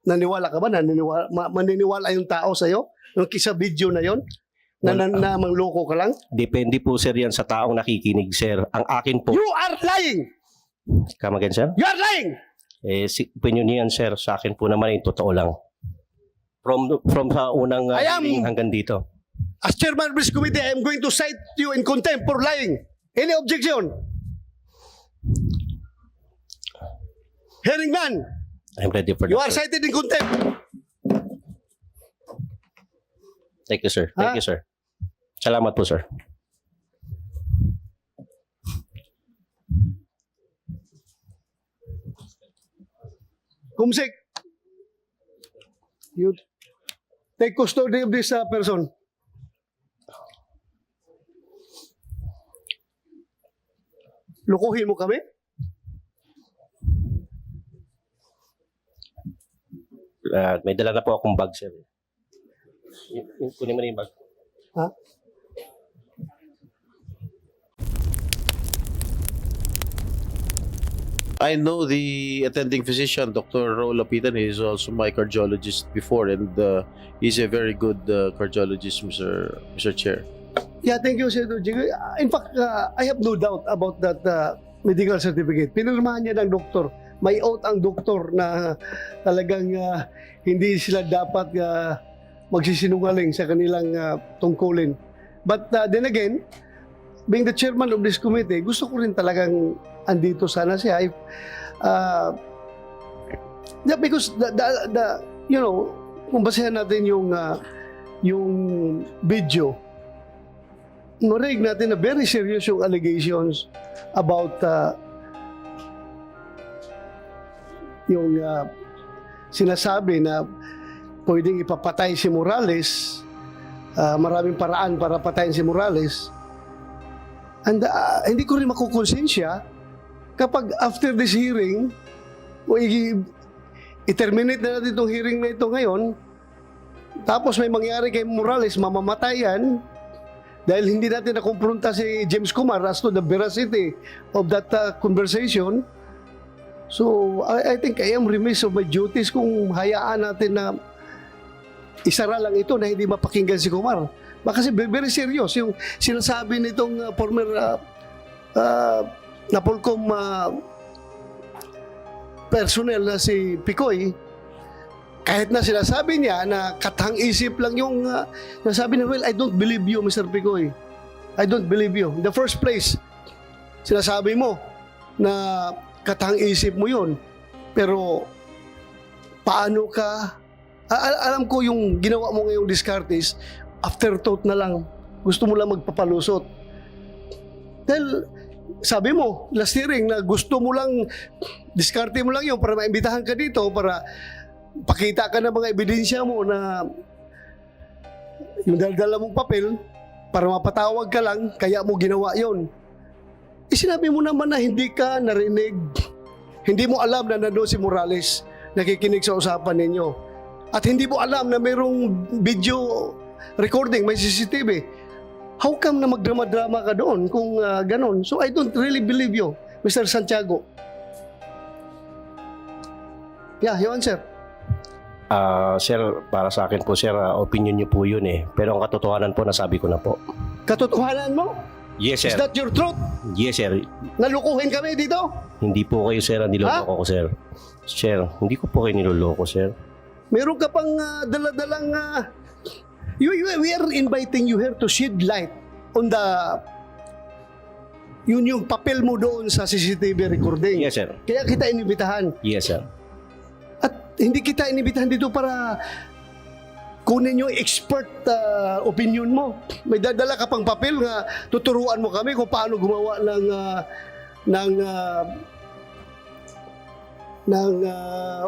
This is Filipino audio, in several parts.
Naniwala ka ba? Maniniwala yung tao sa'yo? Yung kisa video na yon na mangloko ka lang? Depende po sir yan sa taong nakikinig sir. Ang akin po, You are lying! come again sir? You are lying! Opinion niyan sir, sa akin po naman yung totoo lang. From sa unang hearing hanggang dito. As chairman of this committee, I am going to cite you in contempt for lying. Any objection? Hearing none. I'm ready for You that, are sir. cited in contempt. Thank you sir. Thank you sir. Salamat po sir. Kumsik, you take custody of this person. Lukuhin mo kami? May dala na po akong bag sir. Kunin mo na yung bag. Ha? I know the attending physician, Dr. Raul Lapitan, is also my cardiologist before, and he's a very good cardiologist, Mr. Chair. Yeah, thank you, Senator Jing. In fact, I have no doubt about that medical certificate. Pinirmahan niya ng doktor. May oath ang doktor na talagang hindi sila dapat magsisinungaling sa kanilang tungkulin. But then again, being the chairman of this committee, gusto ko rin talagang andito sana siya. Yeah, because you know, kung basehan natin yung video, narinig natin na very serious yung allegations about yung sinasabi na pwedeng ipapatay si Morales, maraming paraan para patayin si Morales. And hindi ko rin makukonsensya kapag after this hearing, o i-terminate na natin itong hearing na ito ngayon, tapos may mangyari kay Morales, mamamatayan, dahil hindi natin nakumpronta si James Kumar as to the veracity of that conversation. So, I think I am remiss of my duties kung hayaan natin na isara lang ito na hindi mapakinggan si Kumar. Kasi very serious yung sinasabi nitong former Napolcom personnel na si Picoy. Kahit na sinasabi niya na katang-isip lang yung nasabi niya, well, I don't believe you, Mr. Picoy. I don't believe you. In the first place, sinasabi mo na katang-isip mo yun. Pero, paano ka... alam ko yung ginawa mo ngayong discartes, afterthought na lang. Gusto mo lang magpapalusot. Dahil, sabi mo, last hearing, na gusto mo lang, diskarte mo lang yun para maimbitahan ka dito, para pakita ka ng mga ebidensya mo na yung dala mong papel para mapatawag ka lang, kaya mo ginawa yon. Sinabi mo naman na hindi ka narinig, hindi mo alam na nandoon si Morales nakikinig sa usapan ninyo, at hindi mo alam na mayroong video recording, may CCTV. How come na magdrama-drama ka doon kung ganon? So I don't really believe you, Mr. Santiago. Yeah, you answer. Sir, para sa akin po sir, opinion niyo po yun eh. Pero ang katotohanan po, nasabi ko na po. Katotohanan mo? Yes sir. Is that your truth? Yes sir. Nalukuhin kami dito? Hindi po kayo sir, niloloko ko sir. Sir, hindi ko po kayo niloloko sir. Meron ka pang daladalang... we are inviting you here to shed light on the... Yun yung papel mo doon sa CCTV recording. Yes sir. Kaya kita inibitahan. Yes sir. At hindi kita inibitahan dito para kunin yung expert opinion mo. May dadala ka pang papel nga tuturuan mo kami kung paano gumawa ng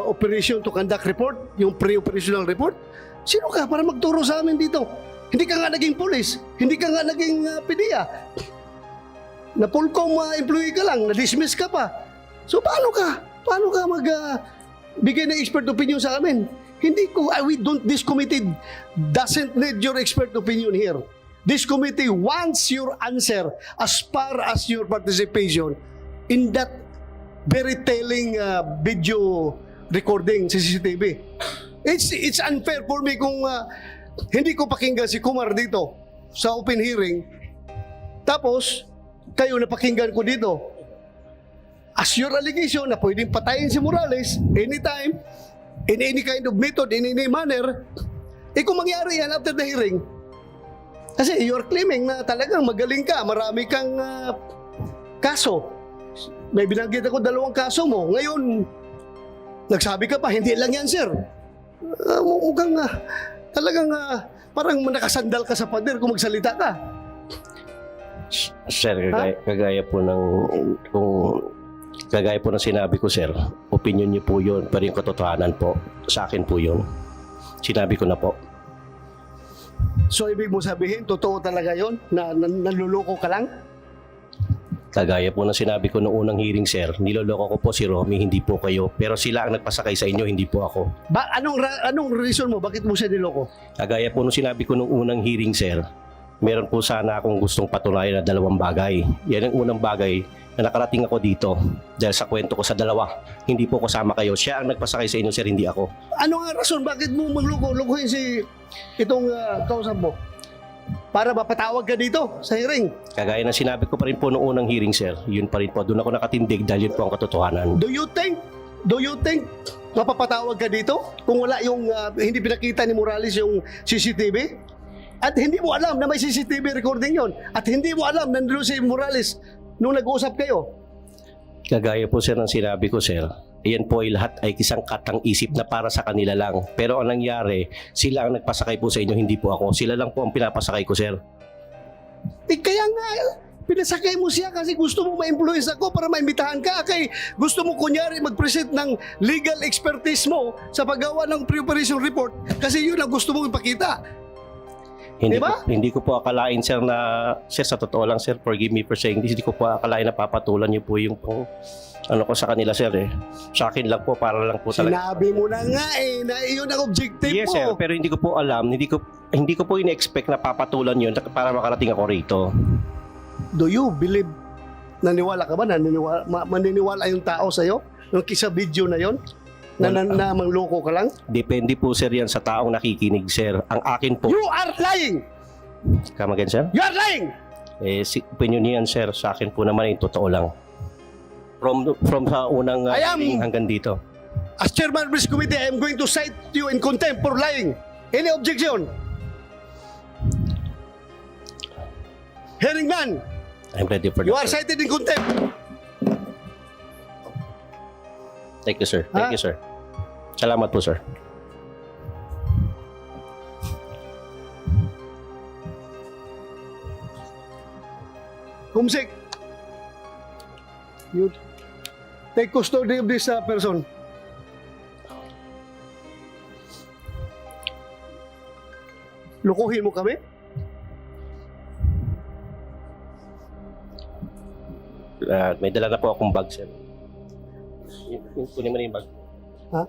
operation to conduct report, yung pre-operational report. Sino ka para magturo sa amin dito? Hindi ka nga naging police, hindi ka nga naging PDEA. Na Polcom employee ka lang, na-dismiss ka pa. So paano ka? Paano ka bigay ng expert opinion sa amin? Hindi ko, this committee doesn't need your expert opinion here. This committee wants your answer as far as your participation in that very telling video recording sa CCTV. It's unfair for me kung hindi ko pakinggan si Kumar dito sa open hearing. Tapos, kayo napakinggan ko dito. As your allegation na pwedeng patayin si Morales anytime, in any kind of method, in any manner, kung mangyari yan after the hearing, kasi you're claiming na talagang magaling ka, marami kang kaso. May binanggit ako 2 kaso mo. Ngayon, nagsabi ka pa, hindi lang yan, sir. Mukhang talagang parang nakasandal ka sa pader kung magsalita ka. Sir, kagaya po ng kagaya po ng sinabi ko, sir, opinion niyo po yun, pero yung katotohanan po, sa akin po yun. Sinabi ko na po. So, ibig mo sabihin, totoo talaga yon na nanluloko ka lang? Kagaya po ng sinabi ko noong unang hearing, sir, niloloko ko po si Romy, hindi po kayo. Pero sila ang nagpasakay sa inyo, hindi po ako. Anong reason mo? Bakit mo siya niloko? Kagaya po nung sinabi ko noong unang hearing, sir, meron po sana akong gustong patunayan na 2 bagay. Yan ang unang bagay na nakarating ako dito dahil sa kwento ko sa 2. Hindi po kasama kayo. Siya ang nagpasakay sa inyo, sir, hindi ako. Ano nga rason? Bakit mo magloko-lokohin si itong kausap mo? Para mapatawag ka dito sa hearing. Kagaya ng sinabi ko pa rin po noong unang hearing, sir, yun pa rin po. Doon ako nakatindig dahil yun po ang katotohanan. Do you think mapapatawag ka dito kung wala yung hindi pinakita ni Morales yung CCTV? At hindi mo alam na may CCTV recording yon. At hindi mo alam na nandun si Morales nung nag-uusap kayo. Kagaya po, sir, ng sinabi ko, sir, iyan po ay lahat ay isang katang isip na para sa kanila lang. Pero ang nangyari, sila ang nagpasakay po sa inyo, hindi po ako. Sila lang po ang pinapasakay ko, sir. Kaya nga, pinasakay mo siya kasi gusto mo ma-influence ako para maimbitahan ka. Kay gusto mo kunyari mag-present ng legal expertise mo sa paggawa ng pre-operation report kasi yun ang gusto mong ipakita. Diba? Hindi ko po akalain, sir, na, sir, sa totoo lang, sir, forgive me for saying this, hindi ko po akalain na papatulan niyo po yung ano ko sa kanila, sir, eh. Sa akin lang po, para lang po talaga. Sinabi mo na nga na iyon ang objective Yes, mo. sir, pero hindi ko po alam, hindi ko po in-expect na papatulan yun para makarating ako rito. Do you believe, naniwala ka ba? Maniniwala yung tao sa'yo? Yung sa video na yon? Na mangloko ka lang? Depende po, sir, yan sa taong nakikinig, sir. Ang akin po. You are lying! Come again, sir? You are lying! Opinion niyan, sir, sa akin po naman yung totoo lang. From sa unang hearing hanggang dito. As chairman of this committee, I am going to cite you in contempt for lying. Any objection? Hearing none, I'm ready for you that, are sir. cited in contempt. Thank you, sir. Thank you, sir. Salamat po, sir. Kumsik, you take custody of this person. Lukuhin mo kami? May dala na po akong bag, sir. Kunin mo na yung bag. Ha?